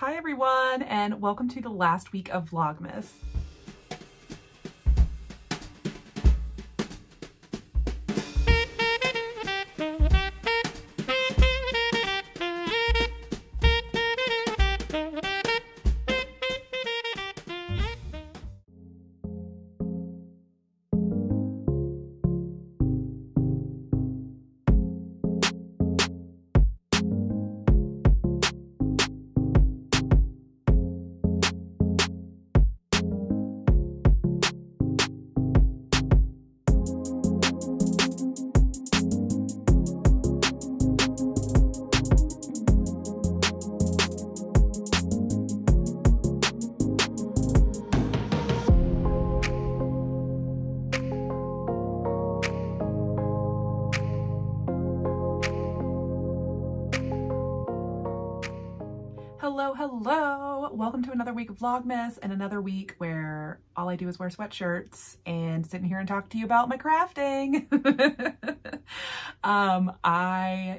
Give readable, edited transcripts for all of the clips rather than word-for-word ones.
Hi everyone, and welcome to the last week of Vlogmas. Hello! Welcome to another week of Vlogmas and another week where all I do is wear sweatshirts and sit in here and talk to you about my crafting.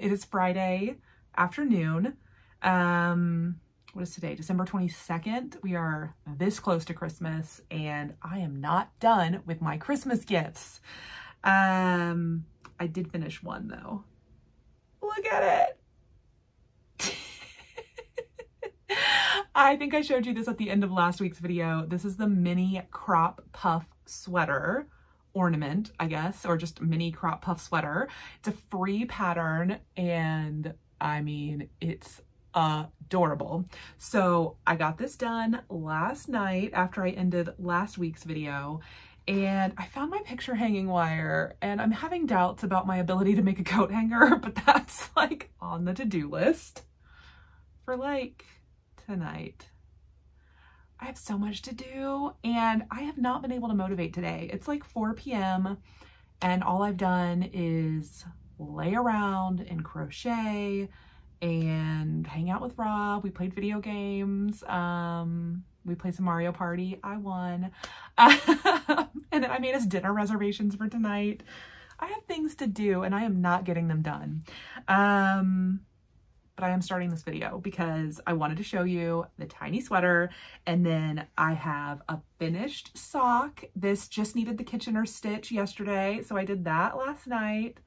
It is Friday afternoon. What is today? December 22nd. We are this close to Christmas and I am not done with my Christmas gifts. I did finish one though. Look at it! I think I showed you this at the end of last week's video. This is the mini crop puff sweater ornament, I guess, or just mini crop puff sweater. It's a free pattern and I mean, it's adorable. So I got this done last night after I ended last week's video and I found my picture hanging wire and I'm having doubts about my ability to make a coat hanger, but that's like on the to-do list for like tonight. I have so much to do and I have not been able to motivate today. It's like 4 p.m. and all I've done is lay around and crochet and hang out with Rob. We played video games. We played some Mario Party. I won. And then I made us dinner reservations for tonight. I have things to do and I am not getting them done. But I am starting this video because I wanted to show you the tiny sweater and then I have a finished sock. This just needed the Kitchener stitch yesterday, so I did that last night.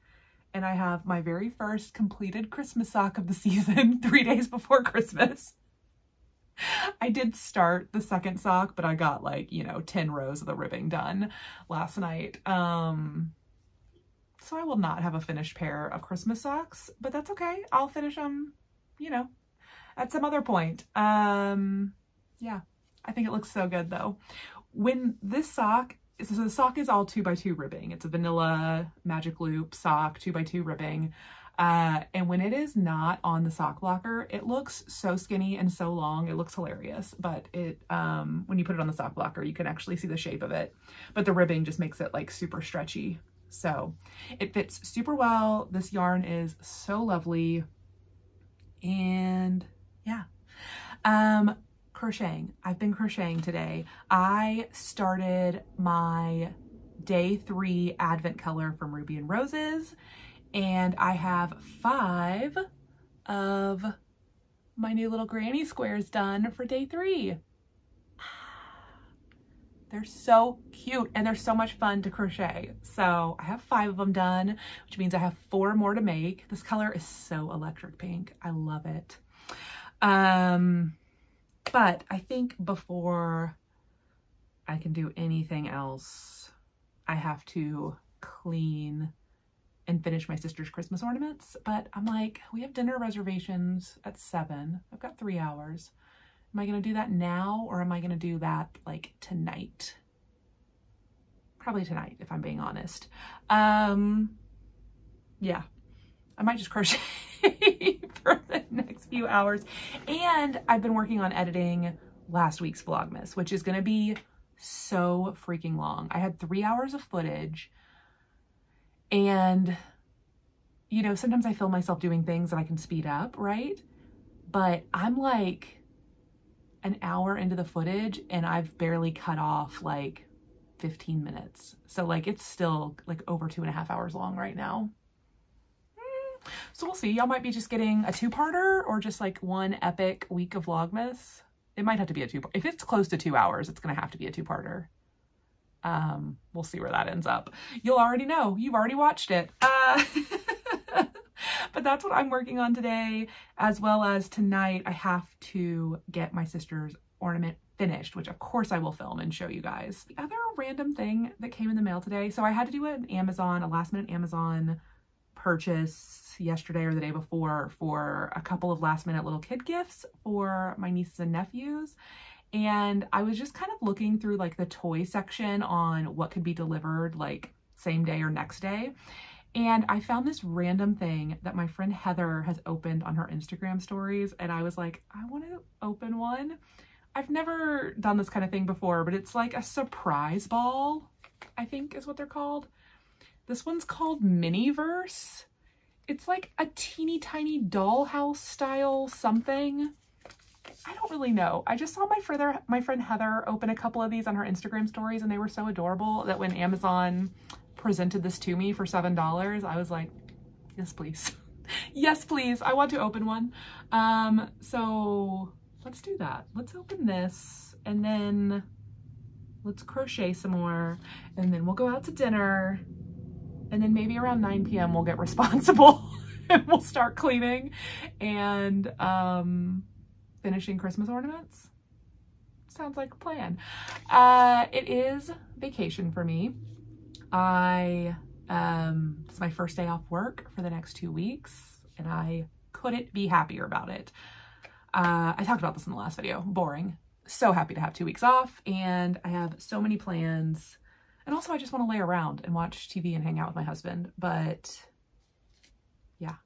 And I have my very first completed Christmas sock of the season 3 days before Christmas. I did start the second sock, but I got like, 10 rows of the ribbing done last night. So I will not have a finished pair of Christmas socks, but that's okay. I'll finish them, at some other point. Yeah, I think it looks so good though. When this sock, so the sock is all 2x2 ribbing. It's a vanilla magic loop sock, 2x2 ribbing. And when it is not on the sock blocker, it looks so skinny and so long. It looks hilarious, but it, when you put it on the sock blocker, you can actually see the shape of it, but the ribbing just makes it like super stretchy. So it fits super well. This yarn is so lovely. And yeah, crocheting. I've been crocheting today. I started my day 3 advent color from Ruby and Roses, and I have 5 of my new little granny squares done for day 3. They're so cute and they're so much fun to crochet. So I have 5 of them done, which means I have 4 more to make. This color is so electric pink. I love it. But I think before I can do anything else, I have to clean and finish my sister's Christmas ornaments. But I'm like, we have dinner reservations at 7. I've got 3 hours. Am I going to do that now or am I going to do that like tonight? Probably tonight, if I'm being honest. Yeah, I might just crochet for the next few hours. And I've been working on editing last week's Vlogmas, which is going to be so freaking long. I had 3 hours of footage and, sometimes I feel myself doing things that I can speed up, right? But I'm like an hour into the footage and I've barely cut off like 15 minutes. So like it's still like over 2.5 hours long right now. So we'll see. Y'all might be just getting a two-parter or just like one epic week of Vlogmas. It might have to be a two-part. If it's close to 2 hours, it's going to have to be a two-parter. We'll see where that ends up. You'll already know. You've already watched it. But that's what I'm working on today, as well as tonight I have to get my sister's ornament finished, which of course I will film and show you guys. The other random thing that came in the mail today, so I had to do a last minute Amazon purchase yesterday or the day before for a couple of last minute little kid gifts for my nieces and nephews. And I was just kind of looking through like the toy section on what could be delivered like same day or next day. And I found this random thing that my friend Heather has opened on her Instagram stories. And I was like, I want to open one. I've never done this kind of thing before, but it's like a surprise ball, I think is what they're called. This one's called Miniverse. It's like a teeny tiny dollhouse style something. I don't really know. I just saw my friend Heather open a couple of these on her Instagram stories and they were so adorable that when Amazon presented this to me for $7, I was like, yes, please. Yes, please. I want to open one. So let's do that. Let's open this and then let's crochet some more and then we'll go out to dinner and then maybe around 9 p.m. we'll get responsible and we'll start cleaning and finishing Christmas ornaments. Sounds like a plan. It is vacation for me. It's my first day off work for the next 2 weeks and I couldn't be happier about it. I talked about this in the last video. Boring. So happy to have 2 weeks off and I have so many plans. And also I just want to lay around and watch TV and hang out with my husband. But yeah,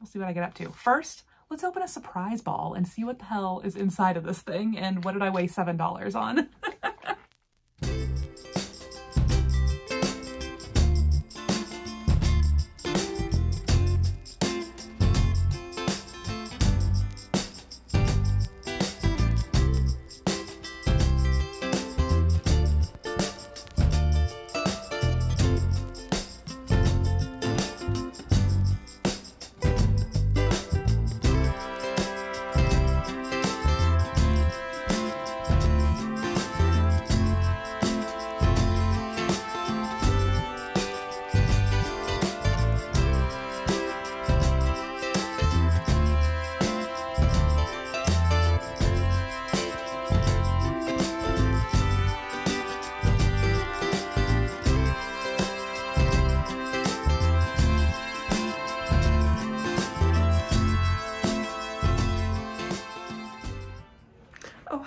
we'll see what I get up to. First, let's open a surprise ball and see what the hell is inside of this thing and what did I waste $7 on?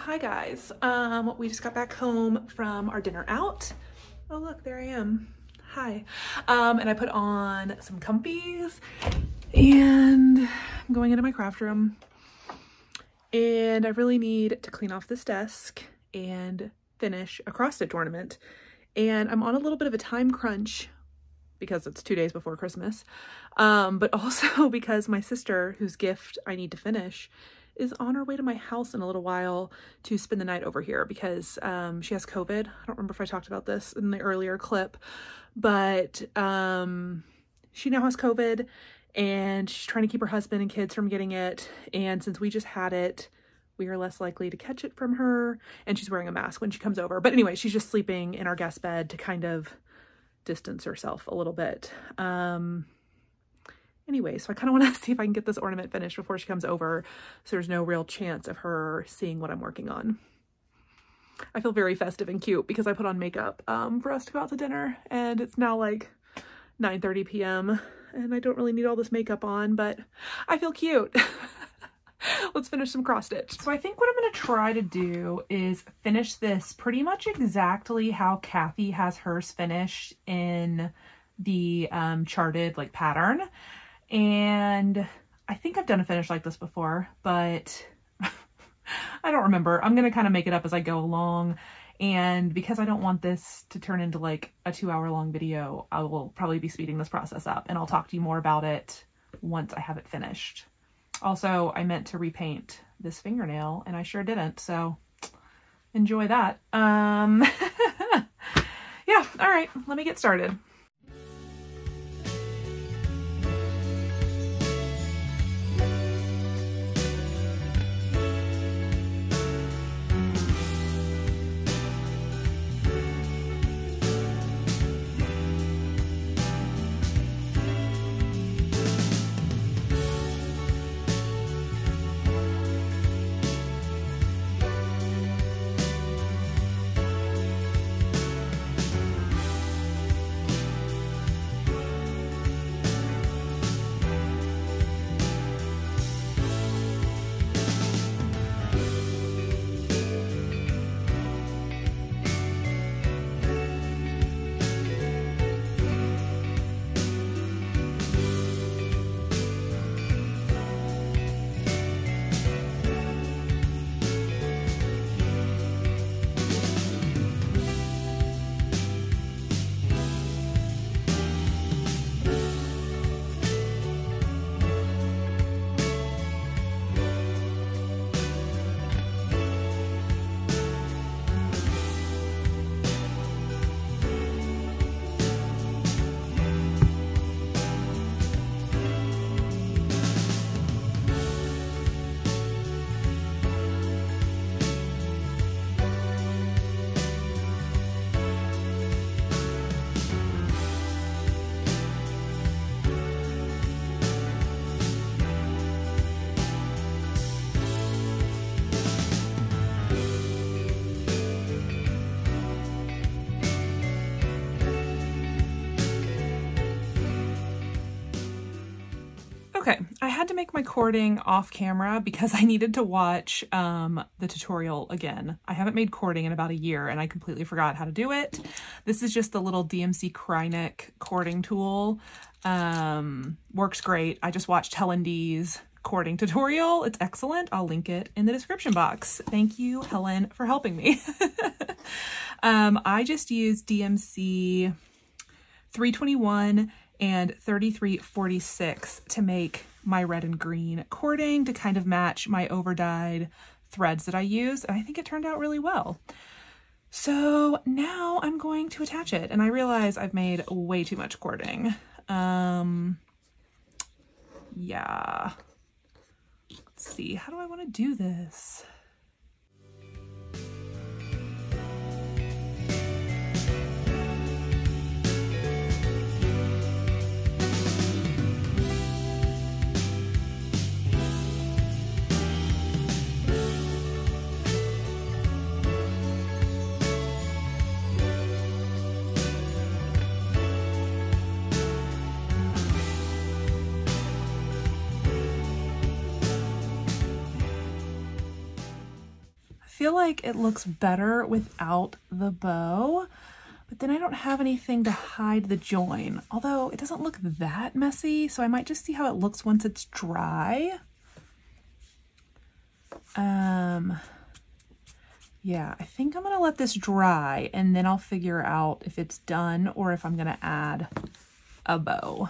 Hi guys, we just got back home from our dinner out. Oh look, there I am. Hi. And I put on some comfies and I'm going into my craft room and I really need to clean off this desk and finish a cross stitch ornament. And I'm on a little bit of a time crunch because it's 2 days before Christmas, but also because my sister, whose gift I need to finish, is on her way to my house in a little while to spend the night over here because she has COVID. I don't remember if I talked about this in the earlier clip, but she now has COVID and she's trying to keep her husband and kids from getting it. And since we just had it, we are less likely to catch it from her. And she's wearing a mask when she comes over. But anyway, she's just sleeping in our guest bed to kind of distance herself a little bit. Anyway, so I kind of want to see if I can get this ornament finished before she comes over so there's no real chance of her seeing what I'm working on. I feel very festive and cute because I put on makeup for us to go out to dinner and it's now like 9:30 p.m. and I don't really need all this makeup on, but I feel cute. Let's finish some cross stitch. So I think what I'm going to try to do is finish this pretty much exactly how Kathy has hers finished in the charted like pattern. And I think I've done a finish like this before, but I don't remember. I'm going to kind of make it up as I go along. And because I don't want this to turn into like a 2-hour long video, I will probably be speeding this process up and I'll talk to you more about it once I have it finished. Also, I meant to repaint this fingernail and I sure didn't. So enjoy that. Yeah. All right, let me get started. I had to make my cording off camera because I needed to watch the tutorial again. I haven't made cording in about a year and I completely forgot how to do it. This is just the little DMC Krynic cording tool. Works great. I just watched Helen D's cording tutorial. It's excellent. I'll link it in the description box. Thank you, Helen, for helping me. I just used DMC 321 and 3346 to make my red and green cording to kind of match my overdyed threads that I used. And I think it turned out really well. So now I'm going to attach it. And I realize I've made way too much cording. Yeah. Let's see, how do I want to do this? I feel like it looks better without the bow, but then I don't have anything to hide the join, although it doesn't look that messy, so I might just see how it looks once it's dry. Yeah, I think I'm gonna let this dry and then I'll figure out if it's done or if I'm gonna add a bow.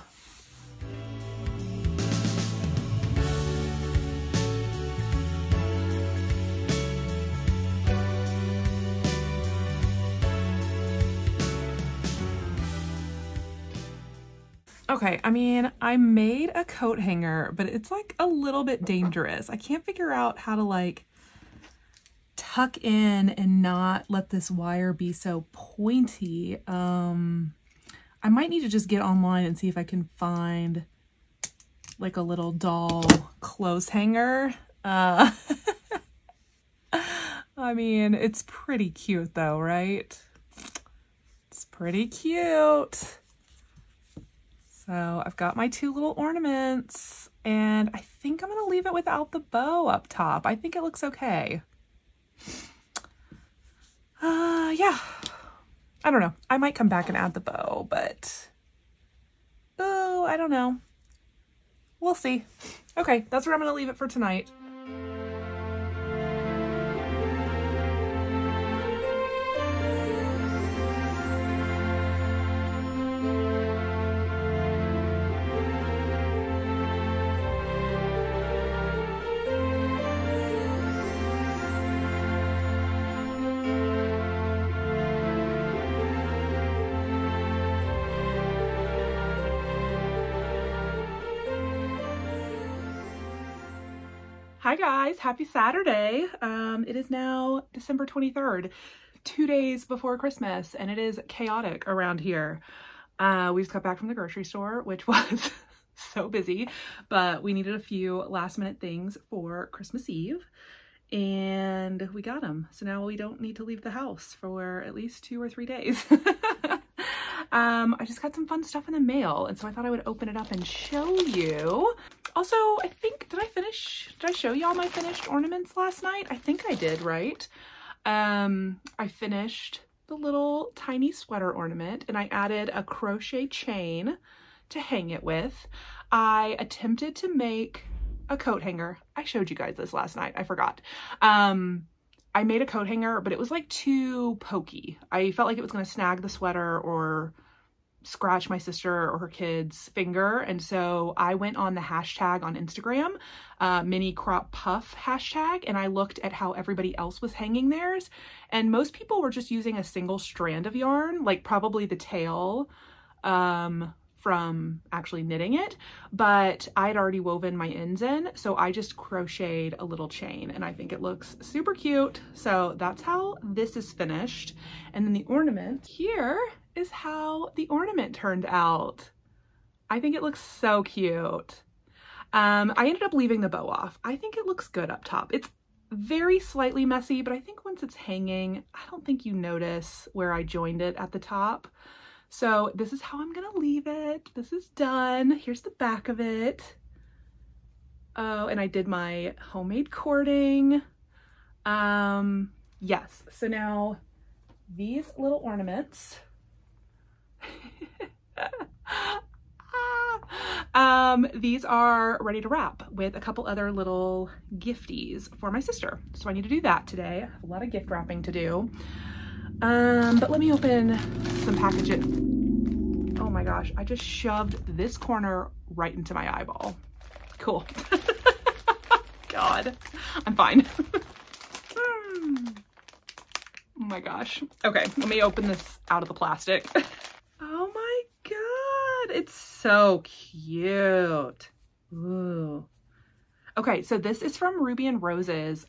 Okay, I mean, I made a coat hanger, but it's like a little bit dangerous. I can't figure out how to like tuck in and not let this wire be so pointy. I might need to just get online and see if I can find like a little doll clothes hanger. I mean, it's pretty cute though, right? It's pretty cute. So I've got my two little ornaments and I think I'm going to leave it without the bow up top. I think it looks okay. Yeah, I don't know. I might come back and add the bow, but oh, I don't know. We'll see. Okay, that's where I'm going to leave it for tonight. Hi guys, happy Saturday. It is now December 23rd, 2 days before Christmas, and it is chaotic around here. We just got back from the grocery store, which was so busy, but we needed a few last minute things for Christmas Eve and we got them. So now we don't need to leave the house for at least 2 or 3 days. I just got some fun stuff in the mail, and so I thought I would open it up and show you. Also, I think, did I show y'all my finished ornaments last night? I think I did, right? I finished the little tiny sweater ornament and I added a crochet chain to hang it with. I attempted to make a coat hanger. I showed you guys this last night. I forgot. I made a coat hanger, but it was like too pokey. I felt like it was going to snag the sweater or scratch my sister or her kid's finger. And so I went on the hashtag on Instagram, mini crop puff hashtag, and I looked at how everybody else was hanging theirs. And most people were just using a single strand of yarn, like probably the tail from actually knitting it, but I'd already woven my ends in, so I just crocheted a little chain and I think it looks super cute. So that's how this is finished. And then the ornament, here is how the ornament turned out. I think it looks so cute. I ended up leaving the bow off. I think it looks good up top. It's very slightly messy, but I think once it's hanging, I don't think you notice where I joined it at the top. So this is how I'm gonna leave it. This is done. Here's the back of it. Oh, and I did my homemade cording. Yes, so now these little ornaments. These are ready to wrap with a couple other little gifties for my sister. So I need to do that today. I have a lot of gift wrapping to do. But let me open some packages. Oh my gosh, I just shoved this corner right into my eyeball. Cool. God, I'm fine. Oh my gosh. Okay, let me open this out of the plastic. Oh my God, it's so cute. Ooh. Okay, so this is from Ruby and Roses.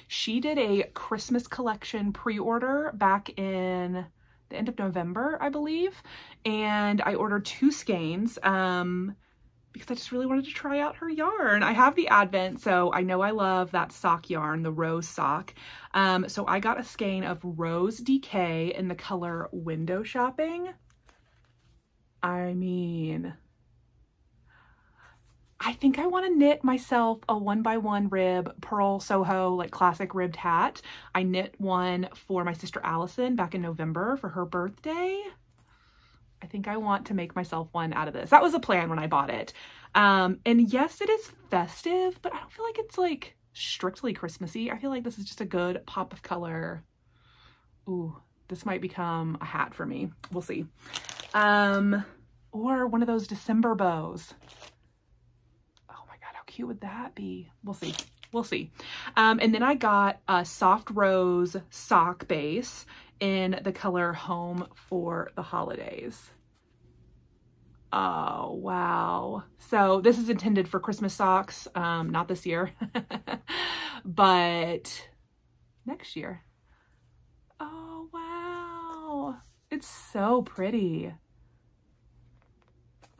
She did a Christmas collection pre-order back in the end of November, I believe. And I ordered 2 skeins because I just really wanted to try out her yarn. I have the Advent, so I know I love that sock yarn, the rose sock. So I got a skein of Rose DK in the color Window Shopping. I mean, I think I want to knit myself a 1x1 rib Pearl Soho, like classic ribbed hat. I knit one for my sister Allison back in November for her birthday. I think I want to make myself one out of this. That was a plan when I bought it. And yes, it is festive, but I don't feel like it's like strictly Christmassy. I feel like this is just a good pop of color. Ooh, this might become a hat for me. We'll see. Or one of those December bows. Oh my God, how cute would that be? We'll see. We'll see. And then I got a soft rose sock base in the color Home for the Holidays. Oh, wow. So this is intended for Christmas socks, not this year, but next year. Oh, wow. It's so pretty.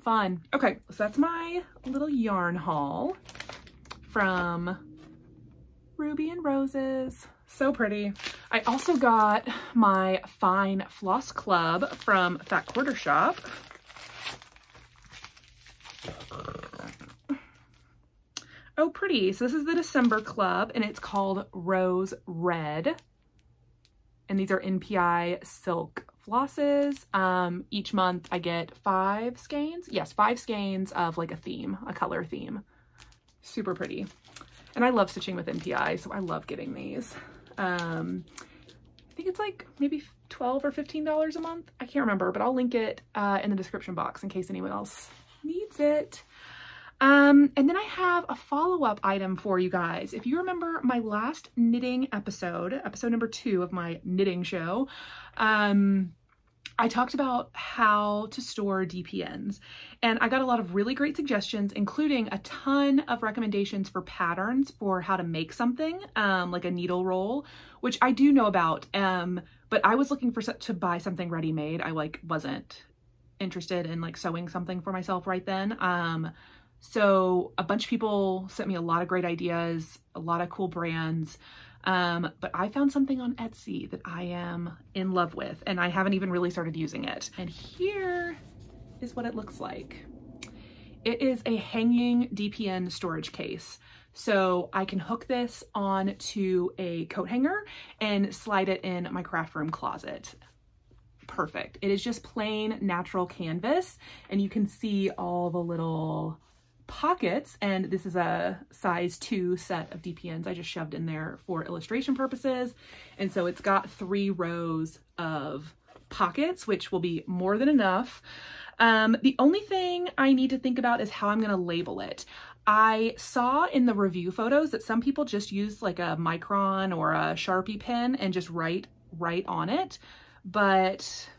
Fun. Okay, so that's my little yarn haul from Ruby and Roses. So pretty. I also got my Fine Floss Club from Fat Quarter Shop. Oh, pretty. So this is the December club and it's called Rose Red. And these are NPI silk flosses. Each month I get 5 skeins. Yes, 5 skeins of like a theme, a color theme. Super pretty. And I love stitching with NPI, so I love getting these. I think it's like maybe $12 or $15 a month. I can't remember, but I'll link it in the description box in case anyone else needs it. And then I have a follow-up item for you guys. If you remember my last knitting episode, episode number 2 of my knitting show, I talked about how to store DPNs, and I got a lot of really great suggestions, including a ton of recommendations for patterns for how to make something, like a needle roll, which I do know about, but I was looking for to buy something ready-made. I wasn't interested in like sewing something for myself right then. So a bunch of people sent me a lot of great ideas, a lot of cool brands. But I found something on Etsy that I am in love with, and I haven't even really started using it. And here is what it looks like. It is a hanging DPN storage case. So I can hook this on to a coat hanger and slide it in my craft room closet. Perfect. It is just plain natural canvas, and you can see all the little pockets, and this is a size 2 set of DPNs I just shoved in there for illustration purposes. And so it's got 3 rows of pockets, which will be more than enough. The only thing I need to think about is how I'm going to label it. I saw in the review photos that some people just use like a Micron or a Sharpie pen and just write on it, but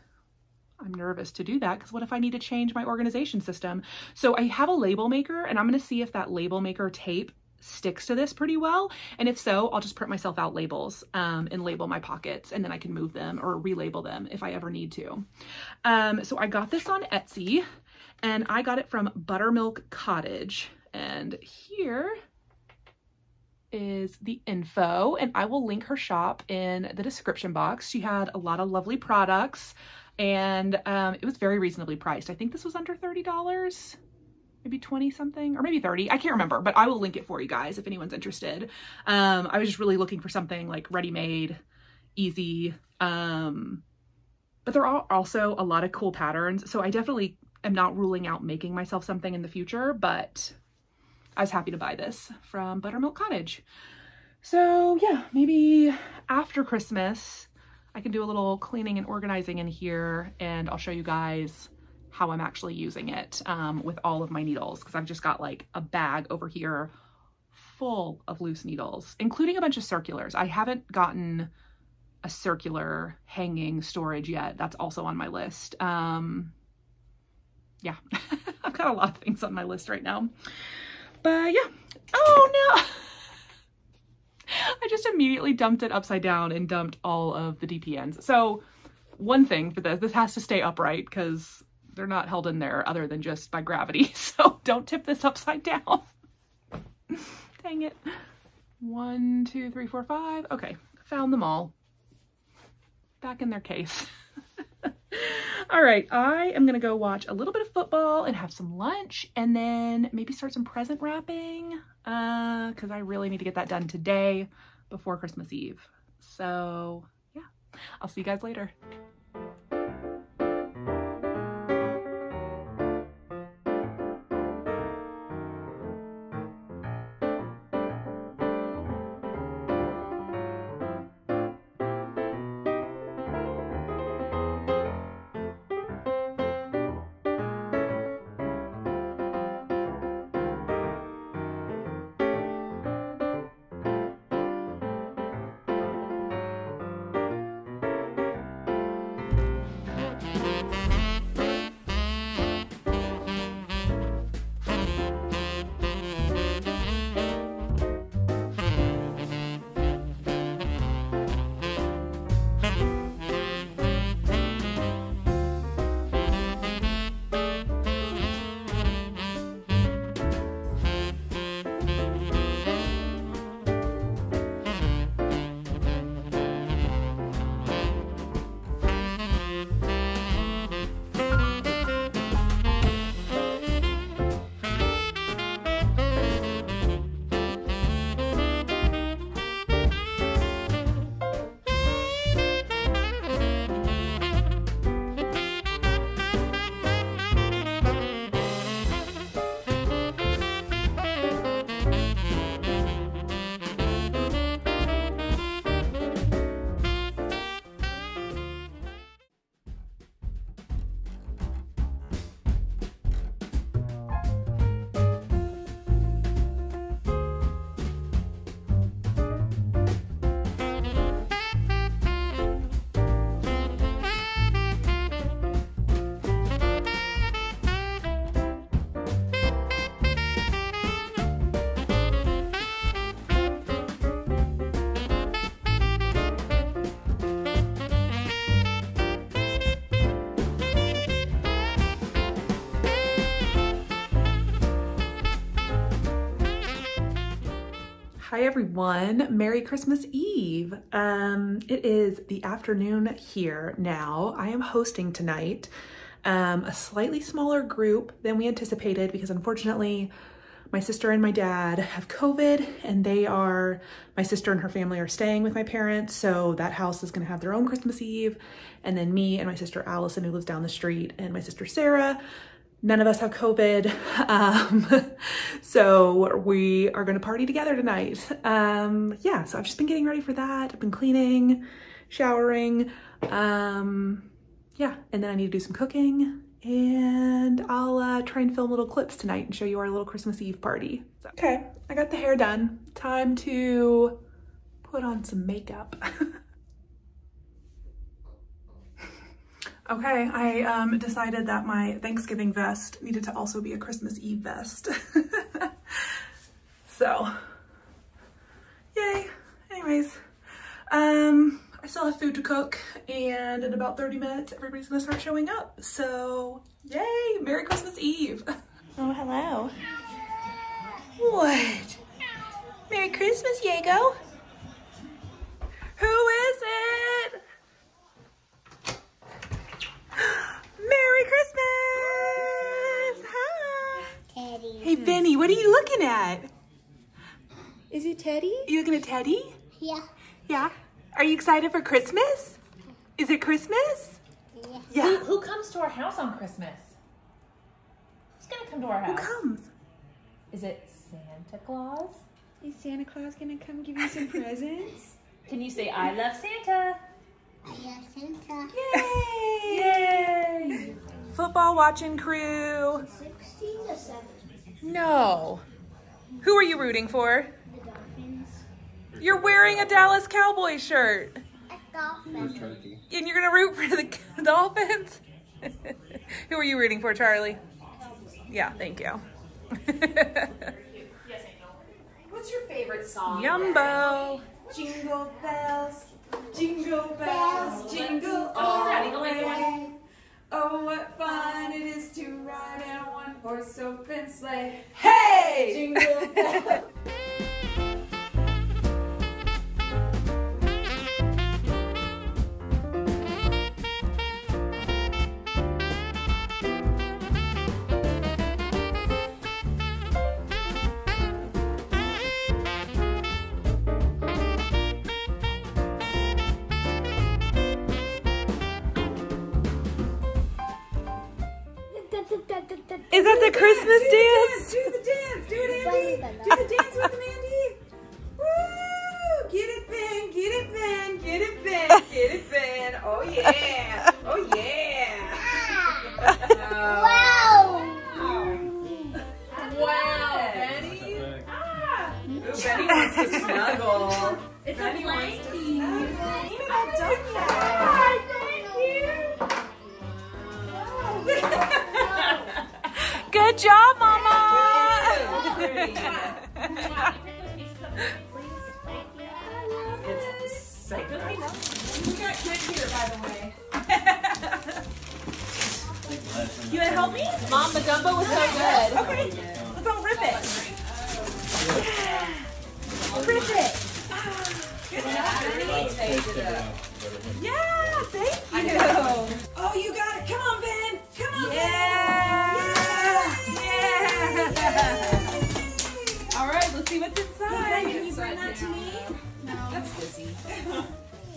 I'm nervous to do that because what if I need to change my organization system? So I have a label maker, and I'm going to see if that label maker tape sticks to this pretty well. And if so, I'll just print myself out labels and label my pockets, and then I can move them or relabel them if I ever need to. So I got this on Etsy, and I got it from Buttermilk Cottage. And here is the info, and I will link her shop in the description box. She had a lot of lovely products, and it was very reasonably priced. I think this was under $30. maybe 20 something or maybe 30. I can't remember, but I will link it for you guys if anyone's interested. I was just really looking for something like ready-made, easy. But there are also a lot of cool patterns. So I definitely am not ruling out making myself something in the future, but I was happy to buy this from Buttermilk Cottage. So yeah, maybe after Christmas, I can do a little cleaning and organizing in here, and I'll show you guys how I'm actually using it with all of my needles, because I've just got like a bag over here full of loose needles, including a bunch of circulars. I haven't gotten a circular hanging storage yet. That's also on my list. Yeah, I've got a lot of things on my list right now. But yeah, oh no. I just immediately dumped it upside down and dumped all of the DPNs. So one thing for this has to stay upright because they're not held in there other than just by gravity. So don't tip this upside down. Dang it. 1, 2, 3, 4, 5. Okay, found them all. Back in their case. All right, I am gonna go watch a little bit of football and have some lunch, and then maybe start some present wrapping because I really need to get that done today before Christmas Eve. So yeah, I'll see you guys later. Hi everyone, Merry Christmas Eve. It is the afternoon here now. I am hosting tonight a slightly smaller group than we anticipated because unfortunately my sister and my dad have COVID and my sister and her family are staying with my parents. So that house is gonna have their own Christmas Eve. And then me and my sister Allison, who lives down the street, and my sister Sarah, none of us have COVID. So we are gonna party together tonight. Yeah, so I've just been getting ready for that. I've been cleaning, showering. Yeah, and then I need to do some cooking, and I'll try and film little clips tonight and show you our little Christmas Eve party. So, okay, I got the hair done. Time to put on some makeup. Okay, I decided that my Thanksgiving vest needed to also be a Christmas Eve vest. So, yay. Anyways, I still have food to cook, and in about 30 minutes, everybody's gonna start showing up. So, yay, Merry Christmas Eve. Oh, hello. What? Merry Christmas, Diego. Who is it? Merry Christmas! Hi! that? Is it Teddy? Are you looking at Teddy? Yeah. Yeah. Are you excited for Christmas? Is it Christmas? Yeah. Yeah. Who comes to our house on Christmas? Who's gonna come to our house? Who comes? Is it Santa Claus? Is Santa Claus gonna come give you some presents? Can you say, I love Santa? Yeah, Santa. Yay! Yay! Football watching crew. 16 to 7. No. Who are you rooting for? The Dolphins. You're wearing a Dallas Cowboys shirt. A Dolphin. And you're gonna root for the Dolphins? Who are you rooting for, Charlie? Yeah, thank you. What's your favorite song? Yumbo. Jingle bells, jingle bells, jingle all the way. Oh, what fun it is to ride in a one-horse open sleigh. Hey! Jingle bells. Is that the Christmas dance? Do the dance, do it, Andy. Do the dance with him, Andy. Woo! Get it, Ben, get it, Ben, get it, Ben, get it, Ben. Oh yeah, oh yeah. Wow! Wow, Benny. Ooh, Benny wants to snuggle. It's Benny a wants to blankie. snuggle. We're not done yet. Good job, Mama! It's sacred. We got good here, by the way. You wanna help me? Mom, the gumbo was so good. Okay, let's all rip it. Rip it. Yeah, thank you. Oh, you got it. Come on, Ben. Come on, Yeah. Ben. All right, let's see what's inside. Can you bring that to me? No. That's busy.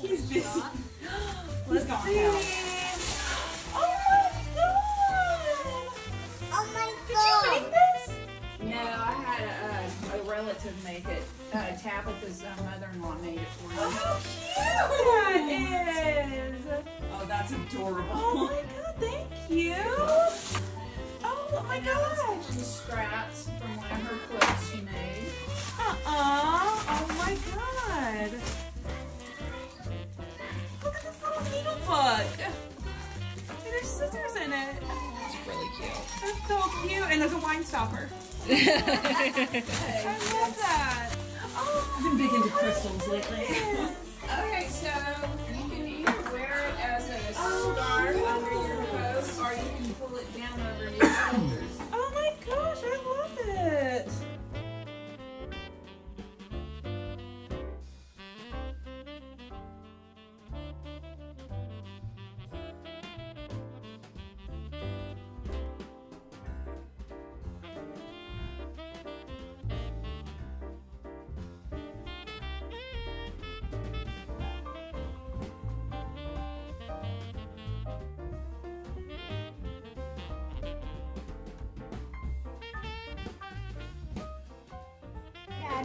He's busy. Let's see. Oh my god! Oh my Did you god! make this? No, I had a relative make it. Tabitha's mother-in-law made it for me. Oh, how cute that is! Oh, that's adorable. Oh my god, thank you! Oh my gosh! Some scraps from one of her quilts she made. Oh my god! Look at this little needle book! And there's scissors in it. It's really cute. That's so cute. And there's a wine stopper. I love that. Oh, I've been big into crystals lately. Okay, so you can either wear it as a scarf under your coat, or you can pull it down over your shoulders. oh my gosh, I love it. I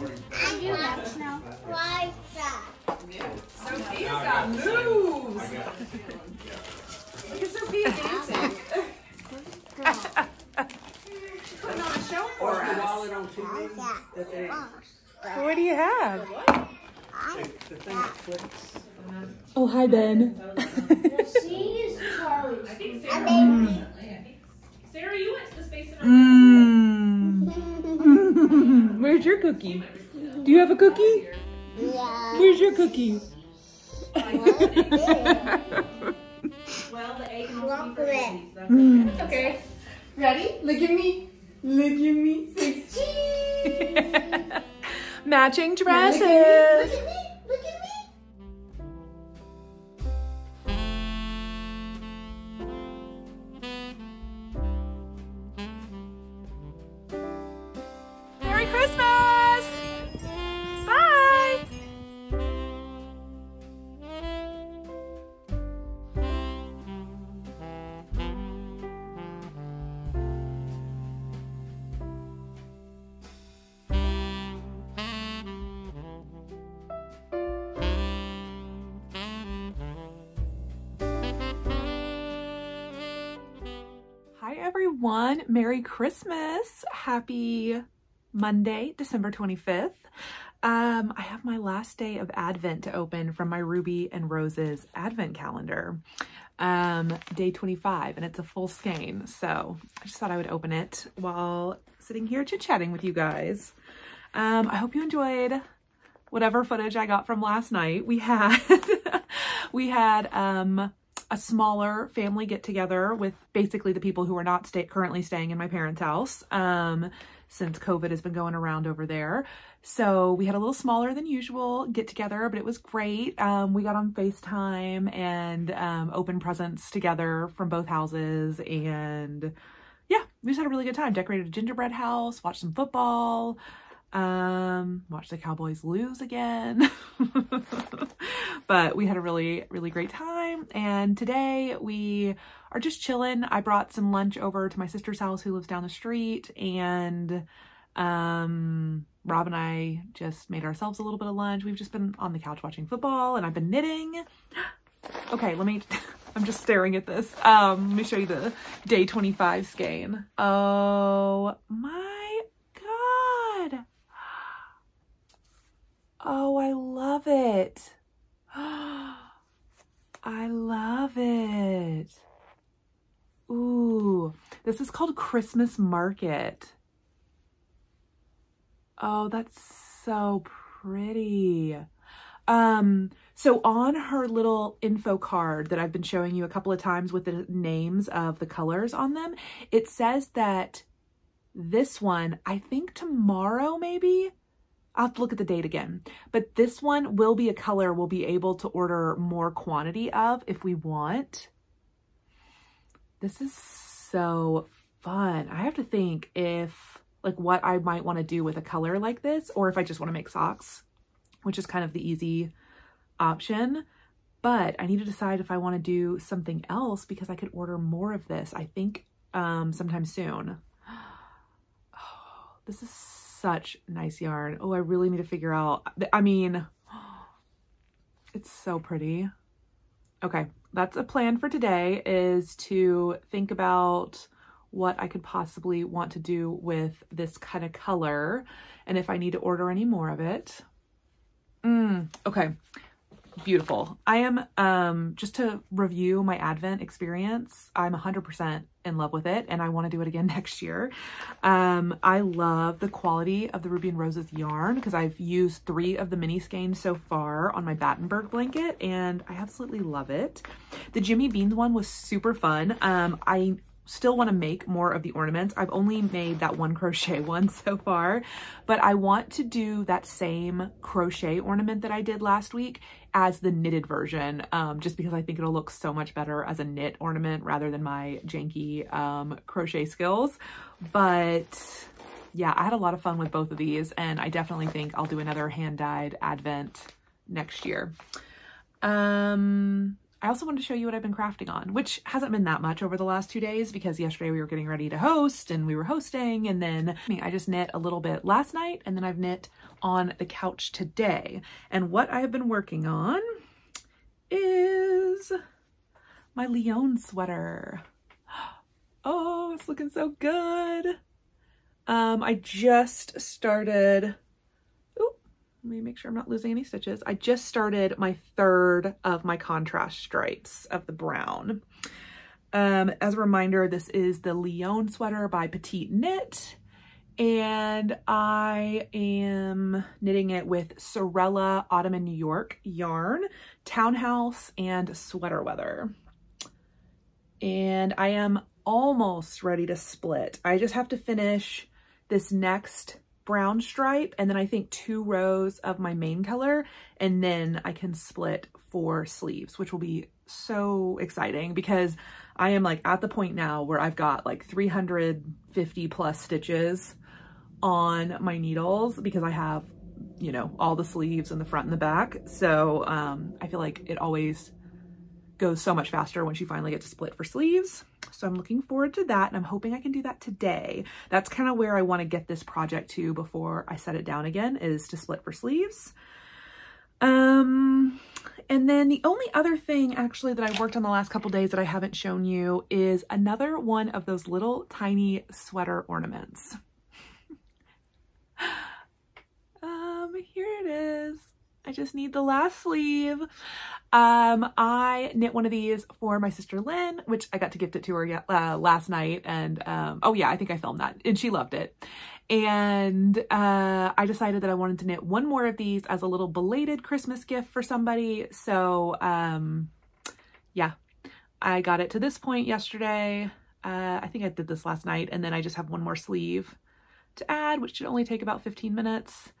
do that now. Why is that? Sophia's got moves. Look at Sophia dancing. She's putting on a show for us. What do you have? The thing that clicks. Oh, hi, Ben. She is Charlie's. I think I Sarah, made Sarah, you went to the space center. Where's your cookie? Do you have a cookie? Yeah. Where's your cookie? Well, the egg can also be for Chocolate. babies. That's okay. Okay. Ready? Look at me. Look at me. Say cheese. Matching Look dresses. at me. Look at me. Merry Christmas. everyone. Merry Christmas. Happy Monday, December 25th. I have my last day of Advent to open from my Ruby and Roses Advent calendar. Day 25, and it's a full skein. So I just thought I would open it while sitting here chit-chatting with you guys. I hope you enjoyed whatever footage I got from last night. We had a smaller family get together with basically the people who are not currently staying in my parents' house, since COVID has been going around over there. So we had a little smaller than usual get together, but it was great. We got on FaceTime and opened presents together from both houses, and yeah, we just had a really good time. Decorated a gingerbread house, watched some football, watched the Cowboys lose again. But we had a really great time, and today we are just chilling. I brought some lunch over to my sister's house who lives down the street, and Rob and I just made ourselves a little bit of lunch. We've just been on the couch watching football, and I've been knitting. Okay, I'm just staring at this. Let me show you the day 25 skein. Oh my God. Oh, I love it. I love it. Ooh, this is called Christmas Market. Oh, that's so pretty. So on her little info card that I've been showing you a couple of times with the names of the colors on them, it says that this one, I think tomorrow maybe, I'll have to look at the date again, but this one will be a color we'll be able to order more quantity of if we want. This is so fun. I have to think what I might want to do with a color like this, or if I just want to make socks, which is kind of the easy option. But I need to decide if I want to do something else because I could order more of this, I think, sometime soon. Oh, this is such nice yarn. Oh, I really need to figure out, I mean, it's so pretty. Okay, that's a plan for today, is to think about what I could possibly want to do with this kind of color and if I need to order any more of it. Okay, beautiful. I am, just to review my Advent experience, I'm 100% in love with it, and I want to do it again next year. I love the quality of the Ruby and Roses yarn because I've used 3 of the mini skeins so far on my Battenberg blanket, and I absolutely love it. The Jimmy Beans one was super fun. I still want to make more of the ornaments. I've only made that one crochet one so far, but I want to do that same crochet ornament that I did last week as the knitted version, just because I think it'll look so much better as a knit ornament rather than my janky crochet skills. But yeah, I had a lot of fun with both of these, and I definitely think I'll do another hand-dyed Advent next year. I also wanted to show you what I've been crafting on, which hasn't been that much over the last 2 days because yesterday we were getting ready to host and we were hosting, and then I just knit a little bit last night, and then I've knit on the couch today. And what I have been working on is my Lyon sweater. Oh, it's looking so good. I just started, let me make sure I'm not losing any stitches. I just started my 3rd of my contrast stripes of the brown. As a reminder, this is the Lyon sweater by Petite Knit, and I am knitting it with Sorella Autumn in New York yarn, Townhouse, and Sweater Weather. And I am almost ready to split. I just have to finish this next brown stripe, and then I think 2 rows of my main color, and then I can split 4 sleeves, which will be so exciting because I am at the point now where I've got 350 plus stitches on my needles because I have, all the sleeves in the front and the back. So I feel like it always goes so much faster once you finally get to split for sleeves. So I'm looking forward to that, and I'm hoping I can do that today. That's kind of where I want to get this project to before I set it down again, is to split for sleeves. And then the only other thing actually that I worked on the last couple days that I haven't shown you is another one of those little tiny sweater ornaments. Here it is. I just need the last sleeve. I knit one of these for my sister Lynn, which I got to gift it to her last night. And oh yeah, I think I filmed that and she loved it. And I decided that I wanted to knit one more of these as a little belated Christmas gift for somebody. So yeah, I got it to this point yesterday. I think I did this last night, and then I just have one more sleeve to add, which should only take about 15 minutes.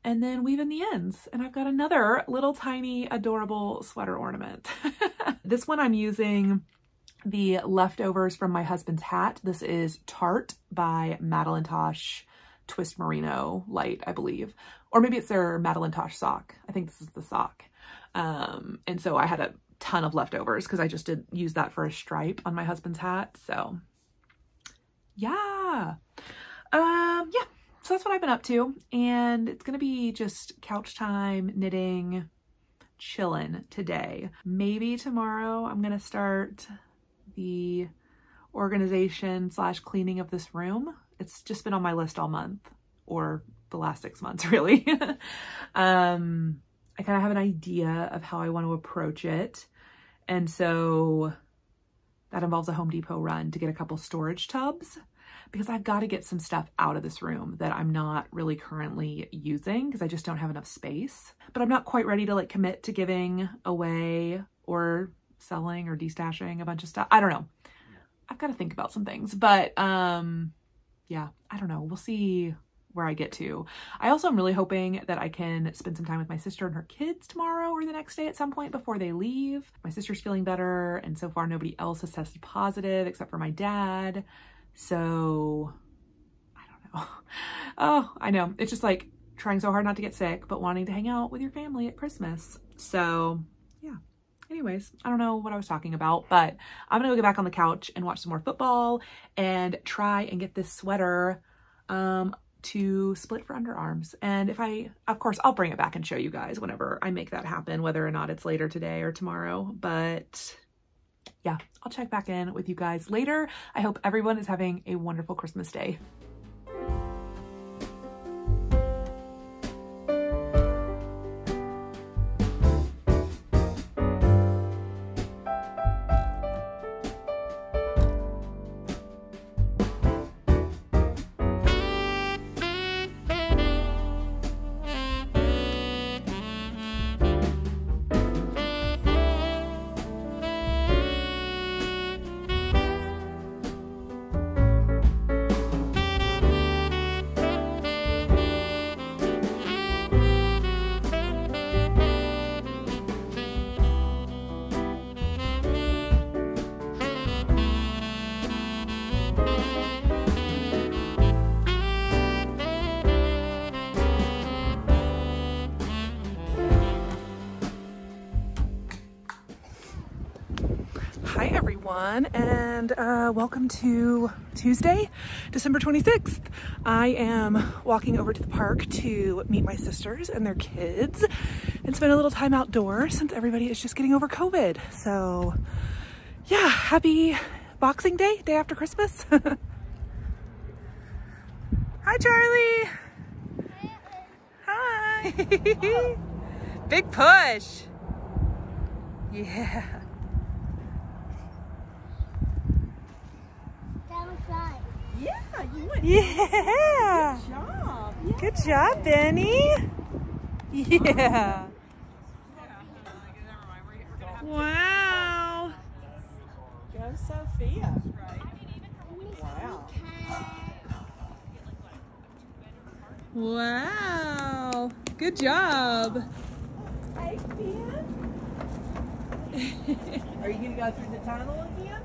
And then weave in the ends, and I've got another little tiny adorable sweater ornament. This one I'm using the leftovers from my husband's hat. This is Tarte by Madeline Tosh Twist Merino Light, I believe. Or maybe it's their Madeline Tosh sock. I think this is the sock. And so I had a ton of leftovers because I just did use that for a stripe on my husband's hat. So yeah. Yeah. So that's what I've been up to, and it's gonna be just couch time, knitting, chilling today. Maybe tomorrow I'm gonna start the organization / cleaning of this room. It's just been on my list all month, or the last 6 months really. I kind of have an idea of how I want to approach it, and so that involves a Home Depot run to get a couple storage tubs, because I've got to get some stuff out of this room that I'm not really currently using because I just don't have enough space. But I'm not quite ready to like commit to giving away or selling or destashing a bunch of stuff. I don't know. I've got to think about some things, but yeah, I don't know. We'll see where I get to. I also am really hoping that I can spend some time with my sister and her kids tomorrow or the next day at some point before they leave. My sister's feeling better, and so far nobody else has tested positive except for my dad. So I don't know. Oh, I know. It's just like trying so hard not to get sick, but wanting to hang out with your family at Christmas. So yeah. Anyways, I don't know what I was talking about, but I'm gonna go get back on the couch and watch some more football and try and get this sweater to split for underarms. And if of course, I'll bring it back and show you guys whenever I make that happen, whether or not it's later today or tomorrow. But yeah, I'll check back in with you guys later. I hope everyone is having a wonderful Christmas day. Hi everyone, and welcome to Tuesday, December 26th. I am walking over to the park to meet my sisters and their kids and spend a little time outdoors since everybody is just getting over COVID. So yeah, happy Boxing Day, day after Christmas. Hi Charlie. Hi. Big push. Yeah. Yeah, you went. Yeah. Good job. Good job, Benny. Yeah. Wow. Go, Sophia. Wow. Wow. Good job. Hey, Ben. Are you going to go through the tunnel again?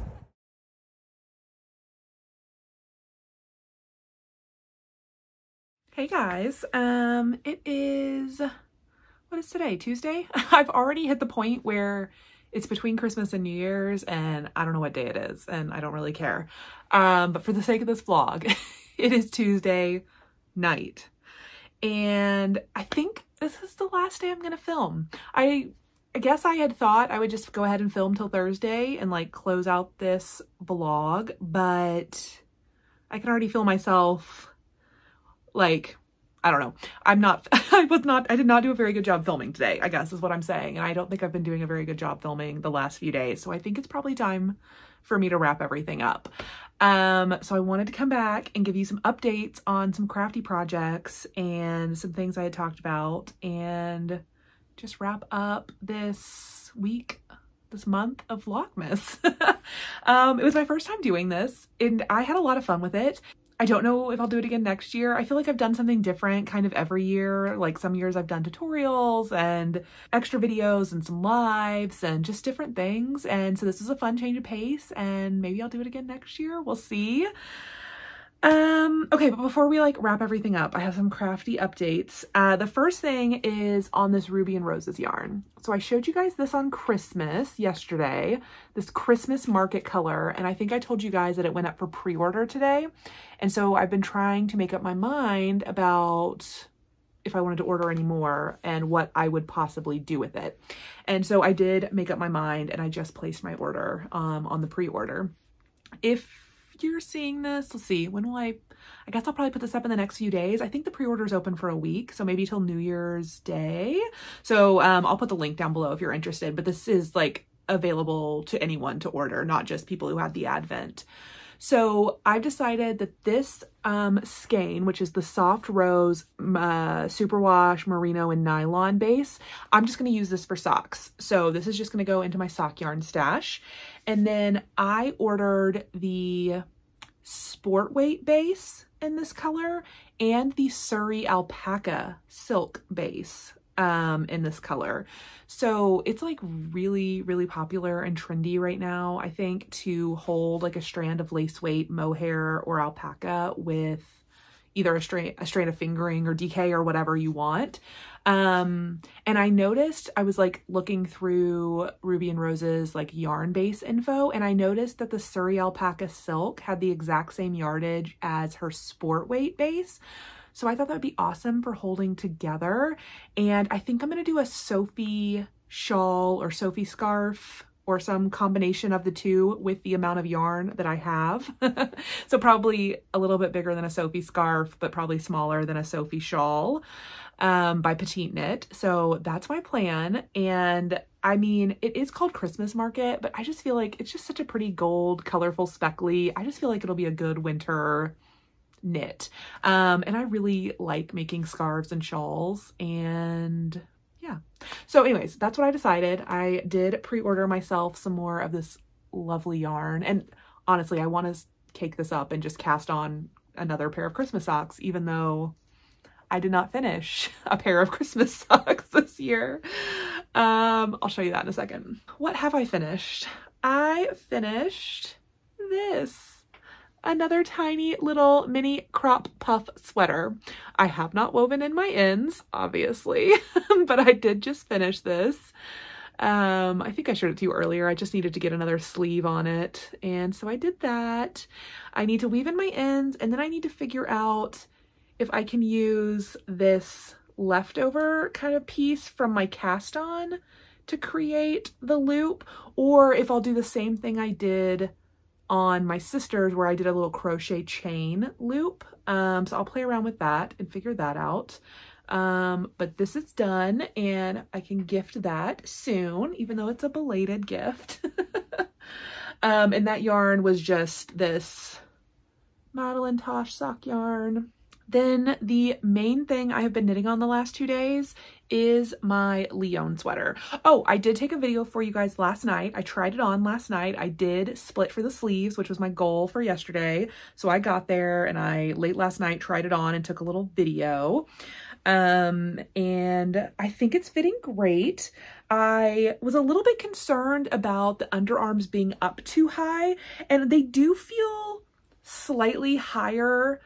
Hey guys, it is, what is today, Tuesday? I've already hit the point where it's between Christmas and New Year's and I don't know what day it is and I don't really care. But for the sake of this vlog, it is Tuesday night. And I think this is the last day I'm gonna film. I guess I had thought I would just go ahead and film till Thursday and like close out this vlog, but I can already feel myself like, I don't know. I did not do a very good job filming today, I guess is what I'm saying. And I don't think I've been doing a very good job filming the last few days. So I think it's probably time for me to wrap everything up. So I wanted to come back and give you some updates on some crafty projects and some things I had talked about, and just wrap up this week, this month of Vlogmas. It was my first time doing this and I had a lot of fun with it. I don't know if I'll do it again next year. I feel like I've done something different kind of every year. Like some years I've done tutorials and extra videos and some lives and just different things. And so this is a fun change of pace, and maybe I'll do it again next year. We'll see. Okay, but before we like wrap everything up, I have some crafty updates. The first thing is on this Ruby and Roses yarn. So I showed you guys this on Christmas yesterday, this Christmas market color, and I think I told you guys that it went up for pre-order today. And so I've been trying to make up my mind about if I wanted to order any more and what I would possibly do with it. And so I did make up my mind and I just placed my order on the pre-order. If you're seeing this, let's see, when will I guess I'll probably put this up in the next few days. I think the pre-order is open for a week, so maybe till New Year's Day. So I'll put the link down below if you're interested, but this is like available to anyone to order, not just people who had the advent. So I've decided that this skein, which is the soft rose superwash merino and nylon base, I'm just going to use this for socks. So this is just going to go into my sock yarn stash. And then I ordered the sport weight base in this color and the Surrey alpaca silk base in this color. So it's like really, really popular and trendy right now, I think, to hold like a strand of lace weight mohair or alpaca with either a strand of fingering or DK or whatever you want. And I noticed, I was like looking through Ruby and Rose's like yarn base info, and I noticed that the Surrey alpaca silk had the exact same yardage as her sport weight base. So I thought that would be awesome for holding together. And I think I'm going to do a Sophie shawl or Sophie scarf or some combination of the two with the amount of yarn that I have. So probably a little bit bigger than a Sophie scarf, but probably smaller than a Sophie shawl by Petite Knit. So that's my plan. And I mean, it is called Christmas Market, but I just feel like it's just such a pretty gold, colorful, speckly. I just feel like it'll be a good winter knit. And I really like making scarves and shawls, and yeah. So anyways, that's what I decided. I did pre-order myself some more of this lovely yarn, and honestly, I want to cake this up and just cast on another pair of Christmas socks, even though I did not finish a pair of Christmas socks this year. I'll show you that in a second. What have I finished? I finished this. Another tiny little mini crop puff sweater. I have not woven in my ends, obviously, but I did just finish this. I think I showed it to you earlier. I just needed to get another sleeve on it, and so I did that. I need to weave in my ends, and then I need to figure out if I can use this leftover kind of piece from my cast on to create the loop, or if I'll do the same thing I did on my sister's where I did a little crochet chain loop. So I'll play around with that and figure that out. But this is done and I can gift that soon, even though it's a belated gift. And that yarn was just this Madeline Tosh sock yarn. Then the main thing I have been knitting on the last 2 days is my Lyon sweater. Oh, I did take a video for you guys last night. I tried it on last night. I did split for the sleeves, which was my goal for yesterday. So I got there and I late last night tried it on and took a little video. And I think it's fitting great. I was a little bit concerned about the underarms being up too high, and they do feel slightly higher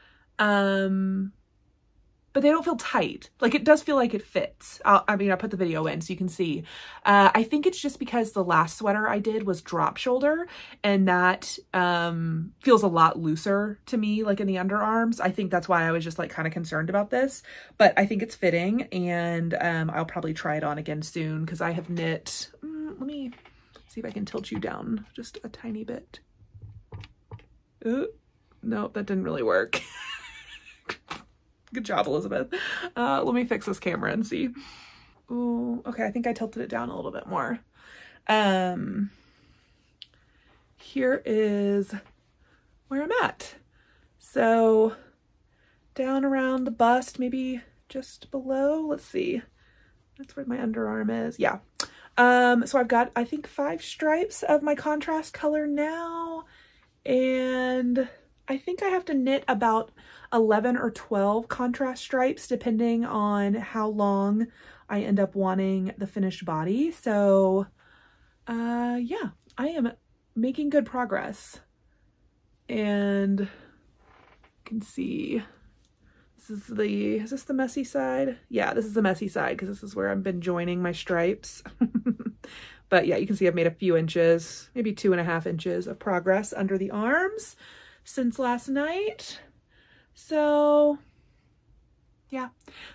but they don't feel tight. Like, it does feel like it fits. I mean, I put the video in so you can see. I think it's just because the last sweater I did was drop shoulder, and that feels a lot looser to me, like in the underarms. I think that's why I was just like kind of concerned about this, but I think it's fitting, and I'll probably try it on again soon because I have knit. Let me see if I can tilt you down just a tiny bit. No, that didn't really work. Good job, Elizabeth. Let me fix this camera and see. Ooh, okay, I think I tilted it down a little bit more. Here is where I'm at. So down around the bust, maybe just below. Let's see. That's where my underarm is. Yeah. So I've got, I think, 5 stripes of my contrast color now. And I think I have to knit about 11 or 12 contrast stripes depending on how long I end up wanting the finished body. So yeah, I am making good progress. And you can see is this the messy side? Yeah, this is the messy side because this is where I've been joining my stripes. But yeah, you can see I've made a few inches, maybe 2.5 inches of progress under the arms since last night. So yeah,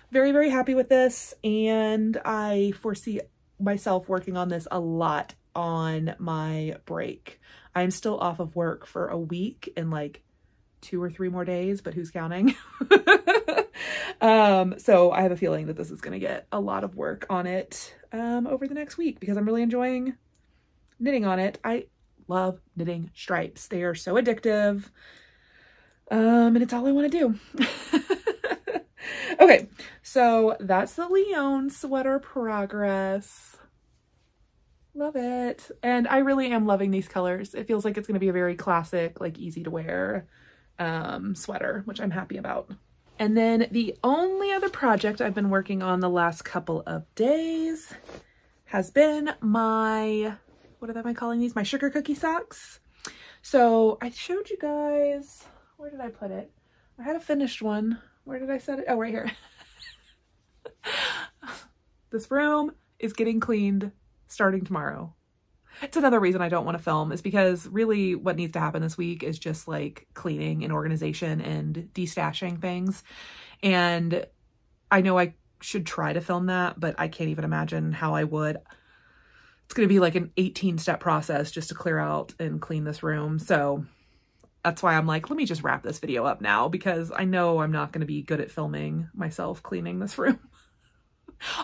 very, very happy with this. And I foresee myself working on this a lot on my break. I'm still off of work for a week and like 2 or 3 more days, but who's counting? So I have a feeling that this is going to get a lot of work on it over the next week because I'm really enjoying knitting on it. I love knitting stripes. They are so addictive. And it's all I want to do. Okay, so that's the Lyon sweater progress. Love it. And I really am loving these colors. It feels like it's going to be a very classic, like easy to wear sweater, which I'm happy about. And then the only other project I've been working on the last couple of days has been my, what am I calling these? My sugar cookie socks. So I showed you guys, where did I put it? I had a finished one. Where did I set it? Oh, right here. This room is getting cleaned starting tomorrow. It's another reason I don't want to film is because really what needs to happen this week is just like cleaning and organization and destashing things. And I know I should try to film that, but I can't even imagine how I would. It's going to be like an 18-step process just to clear out and clean this room. So that's why I'm like, let me just wrap this video up now because I know I'm not going to be good at filming myself cleaning this room.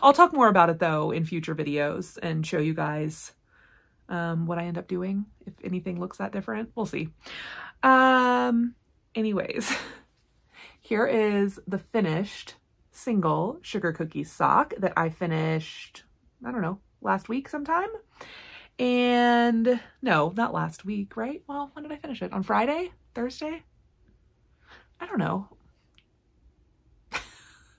I'll talk more about it though in future videos and show you guys what I end up doing. If anything looks that different, we'll see. Anyways, here is the finished single sugar cookie sock that I finished, I don't know, last week sometime. And no, not last week, right? Well, when did I finish it? On Friday? Thursday? I don't know.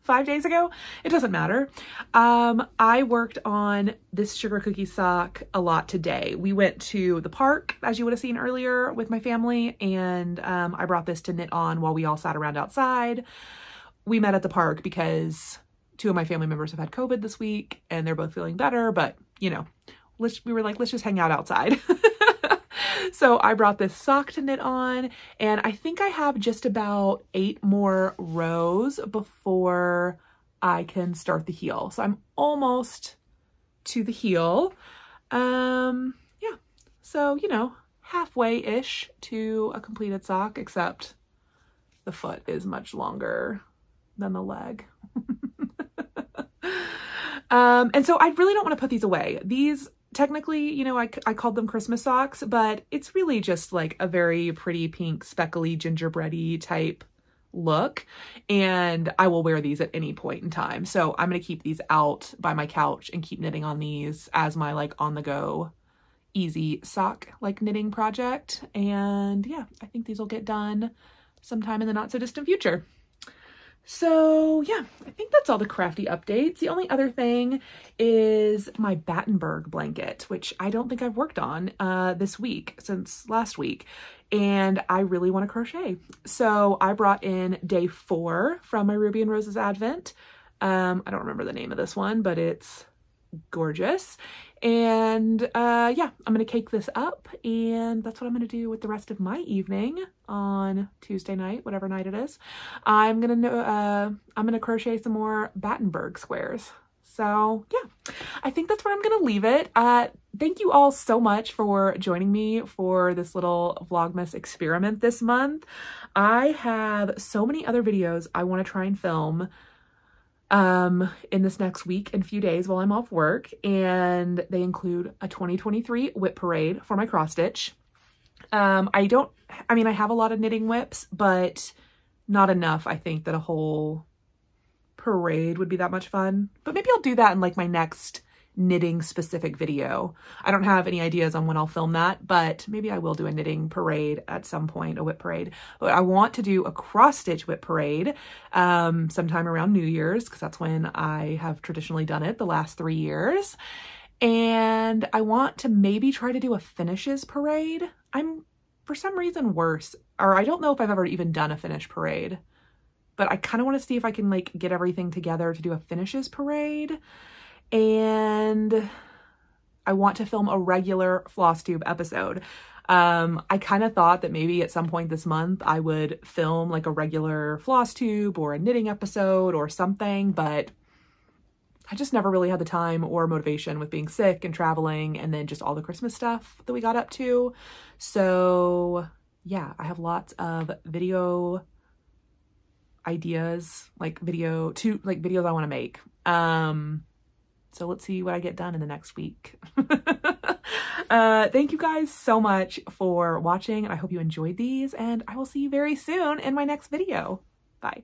5 days ago? It doesn't matter. I worked on this sugar cookie sock a lot today. We went to the park, as you would have seen earlier, with my family, and I brought this to knit on while we all sat around outside. We met at the park because 2 of my family members have had COVID this week, and they're both feeling better, but, you know, we were like, let's just hang out outside. So I brought this sock to knit on, and I think I have just about 8 more rows before I can start the heel. So I'm almost to the heel. Yeah, so, you know, halfway-ish to a completed sock, except the foot is much longer than the leg. And so I really don't want to put these away. These technically, you know, I called them Christmas socks, but it's really just like a very pretty pink, speckly, gingerbready type look. And I will wear these at any point in time. So I'm going to keep these out by my couch and keep knitting on these as my like on the go easy sock like knitting project. And yeah, I think these will get done sometime in the not so distant future. So yeah, I think that's all the crafty updates. The only other thing is my Battenberg blanket, which I don't think I've worked on this week since last week. And I really want to crochet. So I brought in day 4 from my Ruby and Roses Advent. I don't remember the name of this one, but it's gorgeous. And yeah, I'm gonna cake this up, and that's what I'm gonna do with the rest of my evening on Tuesday night, whatever night it is. I'm gonna crochet some more Battenberg squares. So yeah, I think that's where I'm gonna leave it. Thank you all so much for joining me for this little Vlogmas experiment this month. I have so many other videos I want to try and film in this next week and few days while I'm off work, and they include a 2023 whip parade for my cross stitch. I have a lot of knitting whips, but not enough, I think, that a whole parade would be that much fun. But maybe I'll do that in like my next knitting specific video. I don't have any ideas on when I'll film that, but maybe I will do a knitting parade at some point, a whip parade. But I want to do a cross stitch whip parade sometime around New Year's, because that's when I have traditionally done it the last 3 years. And I want to maybe try to do a finishes parade. I'm for some reason worse, or I don't know if I've ever even done a finish parade, but I kind of want to see if I can like get everything together to do a finishes parade. And I want to film a regular FlossTube episode. I kind of thought that maybe at some point this month I would film like a regular FlossTube or a knitting episode or something, but I just never really had the time or motivation with being sick and traveling, and then just all the Christmas stuff that we got up to. So yeah, I have lots of video ideas, videos I want to make. So let's see what I get done in the next week. Thank you guys so much for watching. I hope you enjoyed these, and I will see you very soon in my next video. Bye.